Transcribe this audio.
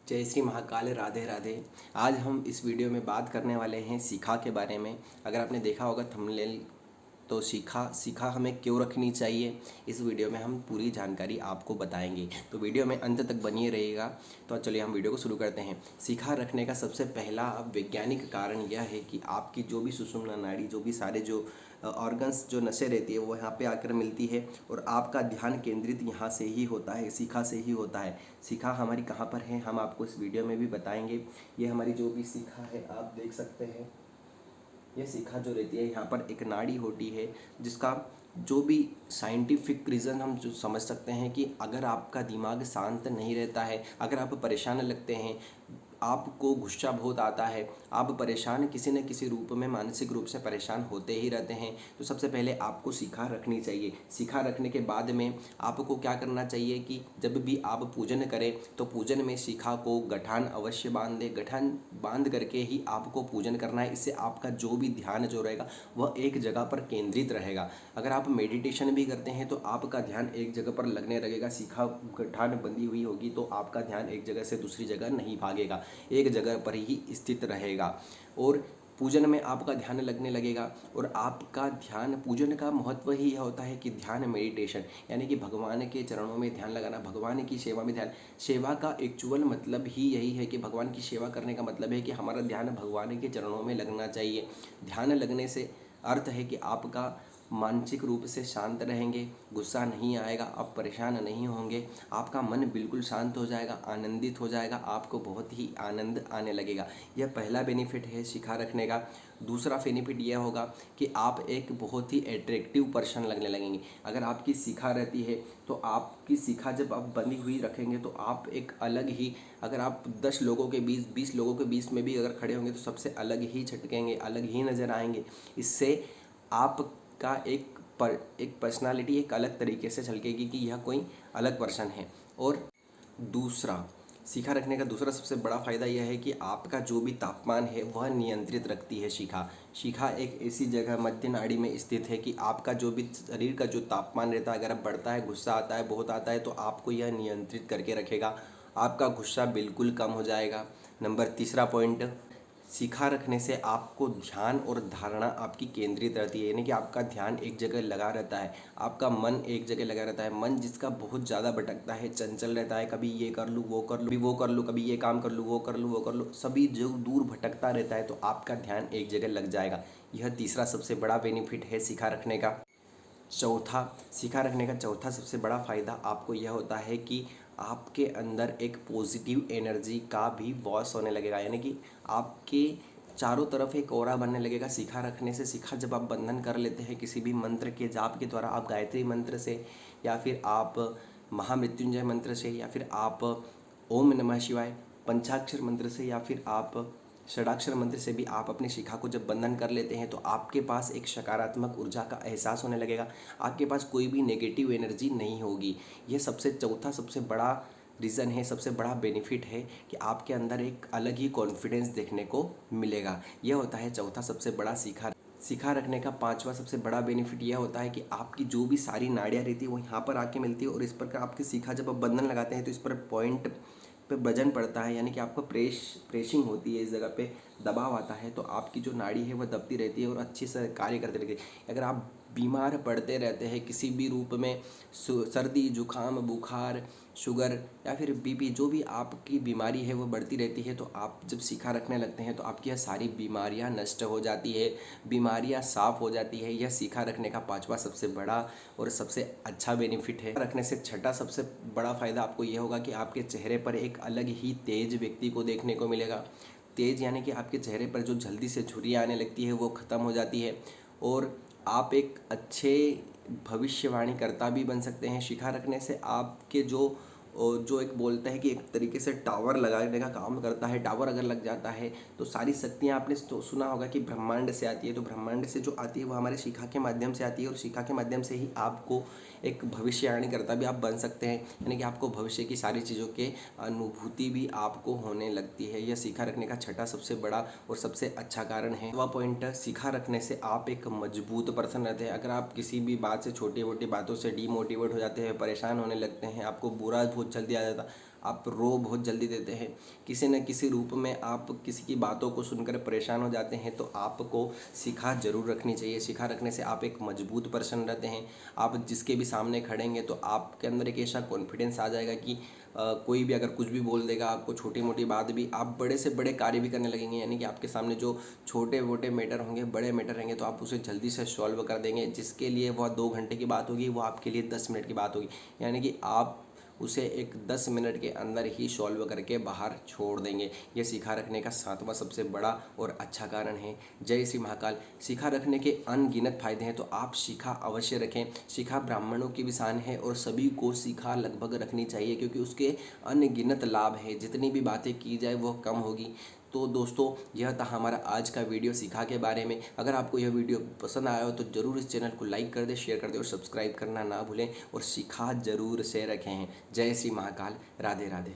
जय श्री महाकाल, राधे राधे। आज हम इस वीडियो में बात करने वाले हैं शिखा के बारे में। अगर आपने देखा होगा थंबनेल, तो शिखा हमें क्यों रखनी चाहिए, इस वीडियो में हम पूरी जानकारी आपको बताएंगे। तो वीडियो में अंत तक बनिए रहिएगा। तो चलिए हम वीडियो को शुरू करते हैं। शिखा रखने का सबसे पहला वैज्ञानिक कारण यह है कि आपकी जो भी सुषुम्ना नाड़ी, जो भी सारे जो ऑर्गन्स, जो नसें रहती है वो यहाँ पे आकर मिलती है और आपका ध्यान केंद्रित यहाँ से ही होता है, शिखा से ही होता है। शिखा हमारी कहाँ पर है हम आपको इस वीडियो में भी बताएंगे। ये हमारी जो भी शिखा है आप देख सकते हैं। ये शिखा जो रहती है यहाँ पर एक नाड़ी होती है, जिसका जो भी साइंटिफिक रीज़न हम जो समझ सकते हैं कि अगर आपका दिमाग शांत नहीं रहता है, अगर आप परेशान लगते हैं, आपको गुस्सा बहुत आता है, आप परेशान किसी न किसी रूप में मानसिक रूप से परेशान होते ही रहते हैं, तो सबसे पहले आपको शिखा रखनी चाहिए। शिखा रखने के बाद में आपको क्या करना चाहिए कि जब भी आप पूजन करें तो पूजन में शिखा को गठान अवश्य बांध दें। गठान बांध करके ही आपको पूजन करना है। इससे आपका जो भी ध्यान जो रहेगा वह एक जगह पर केंद्रित रहेगा। अगर आप मेडिटेशन भी करते हैं तो आपका ध्यान एक जगह पर लगने लगेगा। शिखा गठान बंधी हुई होगी तो आपका ध्यान एक जगह से दूसरी जगह नहीं भागेगा, एक जगह पर ही स्थित रहेगा और पूजन में आपका ध्यान लगने लगेगा। और आपका ध्यान, पूजन का महत्व ही यह होता है कि ध्यान मेडिटेशन, यानी कि भगवान के चरणों में ध्यान लगाना, भगवान की सेवा में ध्यान। सेवा का एक्चुअल मतलब ही यही है कि भगवान की सेवा करने का मतलब है कि हमारा ध्यान भगवान के चरणों में लगना चाहिए। ध्यान लगने से अर्थ है कि आपका मानसिक रूप से शांत रहेंगे, गुस्सा नहीं आएगा, आप परेशान नहीं होंगे, आपका मन बिल्कुल शांत हो जाएगा, आनंदित हो जाएगा, आपको बहुत ही आनंद आने लगेगा। यह पहला बेनिफिट है शिखा रखने का। दूसरा बेनिफिट यह होगा कि आप एक बहुत ही एट्रैक्टिव पर्सन लगने लगेंगे। अगर आपकी शिखा रहती है तो आपकी शिखा जब आप बंधी हुई रखेंगे तो आप एक अलग ही, अगर आप 10 लोगों के बीच, 20 लोगों के बीच में भी अगर खड़े होंगे तो सबसे अलग ही झटकेंगे, अलग ही नज़र आएंगे। इससे आप का एक पर्सनालिटी एक अलग तरीके से झलकेगी कि यह कोई अलग पर्सन है। और दूसरा, शिखा रखने का दूसरा सबसे बड़ा फ़ायदा यह है कि आपका जो भी तापमान है वह नियंत्रित रखती है शिखा। शिखा एक ऐसी जगह मध्य नाड़ी में स्थित है कि आपका जो भी शरीर का जो तापमान रहता है, अगर अब बढ़ता है, गुस्सा आता है, बहुत आता है, तो आपको यह नियंत्रित करके रखेगा। आपका गुस्सा बिल्कुल कम हो जाएगा। नंबर तीसरा पॉइंट, शिखा रखने से आपको ध्यान और धारणा आपकी केंद्रित रहती है, यानी कि आपका ध्यान एक जगह लगा रहता है, आपका मन एक जगह लगा रहता है। मन जिसका बहुत ज़्यादा भटकता है, चंचल रहता है, कभी ये कर लूँ, वो कर लूँ, कभी वो कर लूँ, कभी ये काम कर लूँ, वो कर लूँ, वो कर लूँ, सभी जो दूर भटकता रहता है, तो आपका ध्यान एक जगह लग जाएगा। यह तीसरा सबसे बड़ा बेनिफिट है शिखा रखने का। चौथा, शिखा रखने का चौथा सबसे बड़ा फ़ायदा आपको यह होता है कि आपके अंदर एक पॉजिटिव एनर्जी का भी वॉश होने लगेगा, यानी कि आपके चारों तरफ एक ऑरा बनने लगेगा शिखा रखने से। शिखा जब आप बंधन कर लेते हैं किसी भी मंत्र के जाप के द्वारा, आप गायत्री मंत्र से या फिर आप महामृत्युंजय मंत्र से या फिर आप ओम नमः शिवाय पंचाक्षर मंत्र से या फिर आप षडाक्षर मंत्र से भी आप अपनी शिखा को जब बंधन कर लेते हैं तो आपके पास एक सकारात्मक ऊर्जा का एहसास होने लगेगा। आपके पास कोई भी नेगेटिव एनर्जी नहीं होगी। यह चौथा सबसे बड़ा रीज़न है, सबसे बड़ा बेनिफिट है कि आपके अंदर एक अलग ही कॉन्फिडेंस देखने को मिलेगा। यह होता है चौथा सबसे बड़ा शिखा रखने का। पांचवा सबसे बड़ा बेनिफिट यह होता है कि आपकी जो भी सारी नाड़ियाँ रहती है वो यहाँ पर आके मिलती है और इस पर आपकी शिखा जब आप बंधन लगाते हैं तो इस पर पॉइंट पे वजन पड़ता है, यानी कि आपको प्रेसिंग होती है, इस जगह पे दबाव आता है, तो आपकी जो नाड़ी है वह दबती रहती है और अच्छे से कार्य करती रहती है। अगर आप बीमार पड़ते रहते हैं किसी भी रूप में, सर्दी जुकाम बुखार शुगर या फिर बीपी, जो भी आपकी बीमारी है वो बढ़ती रहती है, तो आप जब शिखा रखने लगते हैं तो आपकी यह सारी बीमारियां नष्ट हो जाती है, बीमारियां साफ हो जाती है। यह शिखा रखने का पांचवा सबसे बड़ा और सबसे अच्छा बेनिफिट है। रखने से छठा सबसे बड़ा फ़ायदा आपको यह होगा कि आपके चेहरे पर एक अलग ही तेज व्यक्ति को देखने को मिलेगा। तेज यानी कि आपके चेहरे पर जो जल्दी से झुर्रियाँ आने लगती है वो ख़त्म हो जाती है और आप एक अच्छे भविष्यवाणीकर्ता भी बन सकते हैं। शिखा रखने से आपके जो एक बोलते हैं कि एक तरीके से टावर लगाने का काम करता है। टावर अगर लग जाता है तो सारी शक्तियाँ, आपने तो सुना होगा कि ब्रह्मांड से आती है, तो ब्रह्मांड से जो आती है वो हमारे शिखा के माध्यम से आती है और शिखा के माध्यम से ही आपको एक भविष्यवाणीकर्ता भी आप बन सकते हैं, यानी कि आपको भविष्य की सारी चीज़ों के अनुभूति भी आपको होने लगती है। यह शिखा रखने का छठा सबसे बड़ा और सबसे अच्छा कारण है। वह पॉइंट, शिखा रखने से आप एक मजबूत पर्सन रहते हैं। अगर आप किसी भी बात से, छोटी मोटी बातों से डीमोटिवेट हो जाते हैं, परेशान होने लगते हैं, आपको बुरा बहुत जल्दी आ जाता, आप रो बहुत जल्दी देते हैं, किसी न किसी रूप में आप किसी की बातों को सुनकर परेशान हो जाते हैं, तो आपको शिखा जरूर रखनी चाहिए। शिखा रखने से आप एक मजबूत पर्सन रहते हैं। आप जिसके भी सामने खड़ेंगे तो आपके अंदर एक ऐसा कॉन्फिडेंस आ जाएगा कि कोई भी अगर कुछ भी बोल देगा आपको, छोटी मोटी बात भी, आप बड़े से बड़े कार्य भी करने लगेंगे। यानी कि आपके सामने जो छोटे मोटे मैटर होंगे, बड़े मैटर रहेंगे, तो आप उसे जल्दी से सॉल्व कर देंगे। जिसके लिए वह 2 घंटे की बात होगी, वो आपके लिए 10 मिनट की बात होगी। यानी कि आप उसे एक 10 मिनट के अंदर ही सॉल्व करके बाहर छोड़ देंगे। ये शिखा रखने का 7वां सबसे बड़ा और अच्छा कारण है। जय श्री महाकाल। शिखा रखने के अनगिनत फायदे हैं, तो आप शिखा अवश्य रखें। शिखा ब्राह्मणों की भी शान है और सभी को शिखा लगभग रखनी चाहिए, क्योंकि उसके अनगिनत लाभ हैं। जितनी भी बातें की जाए वह कम होगी। तो दोस्तों, यह था हमारा आज का वीडियो शिखा के बारे में। अगर आपको यह वीडियो पसंद आया हो तो ज़रूर इस चैनल को लाइक कर दें, शेयर कर दें और सब्सक्राइब करना ना भूलें, और शिखा जरूर से रखें। जय श्री महाकाल। राधे राधे।